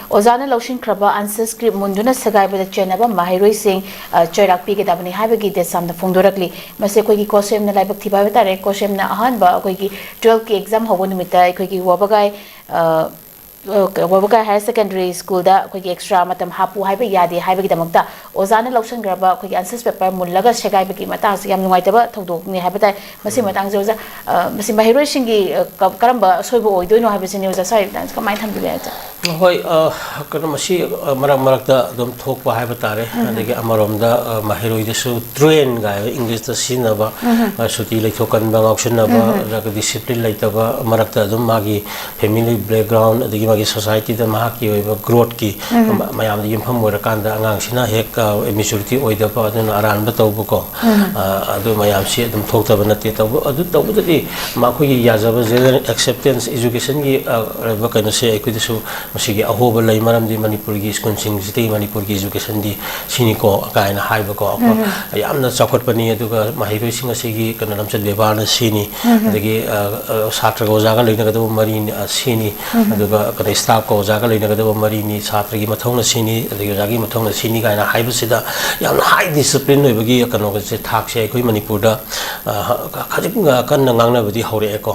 Ozana Loshin Kraba answer script Munduna Sagai with the Chenaba Mahiroi Singh Chorak Pigadabani Habagi did some the Fundurakli Masekogi Kosem na Labak Tibavetare Kosem na Hanba Kogi 12 exam Hobunimita Kogi Wabagai Wabagai Higher Secondary School da Kogi extra matam hapu Hiba Yadi Hibagi Damokta Ozana Loshin Graba Kogi answers paper Mulaga Shagai Baki Matas Yam Whitaba Todo ni Habitat Masimatang Zosa Masimahiro Shingi Karamba Sobo do no have a news aside that's come my time to get. Hoi Kanamashi Marakta don't talk by Habatare and they get Amaramda Mahiro Desu train guy English the Sinaba Suti like Tokan Bang option about like a discipline like Marakta Dumagi family background the Gimagi society the Mahaki growth key Mayam the Impam Murakanda Angshina Hek maturity or the partner around the Tobuko Adu Mayam see them talked about Natita Adu Makui Yazaba acceptance education Vakana say Equidisu Masigi ahoba lay maram di manipuri school city manipuri education di siniko kaina haibako yamna chakotpani aduga mahiroi singa sigi kanam chat bebana sini adagi satra go jaga leina gadu marini sini aduga kana staff ko jaga leina gadu marini satra gi mathong na sini adagi jagi mathong na sini kaina haibasida yamna high discipline oibagi kano ga se thak se koi manipur da khajing kan ngangna budi hore eko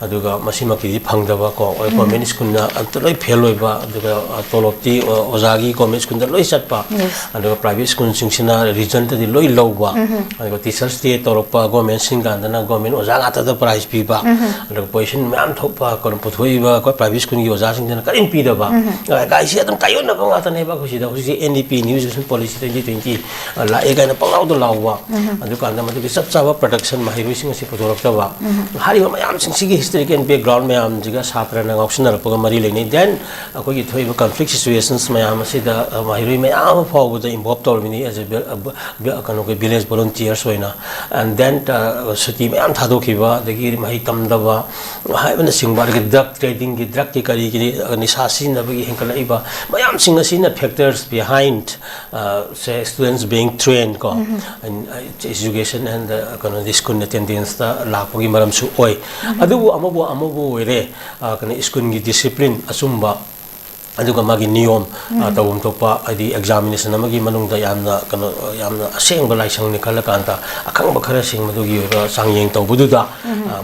aduga masimaki phangdaba ko government school na antloi fail Tolopti or Ozagi Gomez Kunda Loisatpa and private school Singsina region to the Loi Lowa and the teachers state Toropa Gomez Singandana Gomen Ozagata the prize people and the position Man Topa Konputuiva private school Ozasing and Karim Pidaba. I see them Kayona Gata Neva who's the NDP News and Policy 2020 like a Pau the Lawa and the Kandama to be Sapsava production Mahirusing Sipotorova. Harry Mayam Sing history and background Mayam Jigas Happer and optional Pogamari then Akogi to conflict situations, Mayama said Mahiri may fall with the involved Tolmini as a village volunteer, and then Suti and Tadokiva, the Giri Mahikamdava, having a single drug trading, drug tikari, Nisasin, the Hinkalaiba, Mayam Singasina factors behind say students being trained in education and this couldn't attendance the Lapogi Maram Su Oi. Adu Amabu Ere, Iskungi discipline, Asumba. Aduga magi niyom tawum topa adi examination amagi manungda yamna asengba laisang ni khalakanta akhang bakhara sing madugi sangyeng tawbududa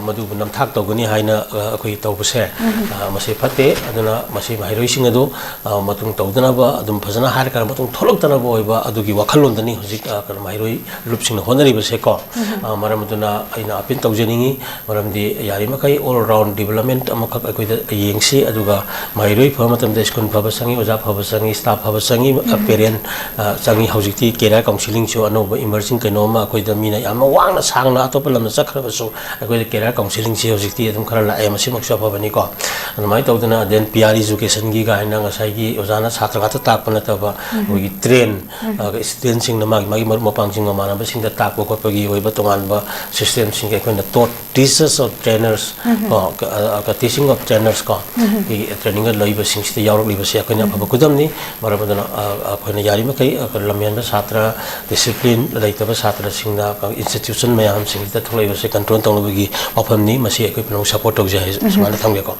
madu nam thak tawgani haina akoi tawbuse mase phate aduna mase mahiroi sing adu matung tawdana ba adum phajana har kar matung tholoktana ba oiba adugi wakhalon dani hojik kar mahiroi lupsing honari base ko maramuduna aina apin tawjeningi maramdi yari makai all round development amakak akoi yengsi aduga mahiroi phamatam da school Pabasangi was up Pabasangi, staff Pabasangi, a parent Sangi Hosiki, Kera counseling show, and over immersing Kanoma, Kodamina, Yamawang, Sangna, Topalam, the Sakra, so I go to Kera counseling Hosiki, and Kara, I am a Simok shop of Nico. And my Todana, then Piari Zukesan Giga, and Nangasagi, Ozana, Satrata Tapanatava, we train, extending the Magma Punching Omana, basing the Tapo Kopagi, Batonganba, systems in the taught teachers of trainers, teaching of trainers, the training of labor since the Europe. Siya kanya pabakudam ni marabadana apna yari makai lamyan ba satra discipline laita ba satra singna institution mayam singita tholai ba se control tong bagi opam ni masi ekoi pnong support tok jai semana thangge ko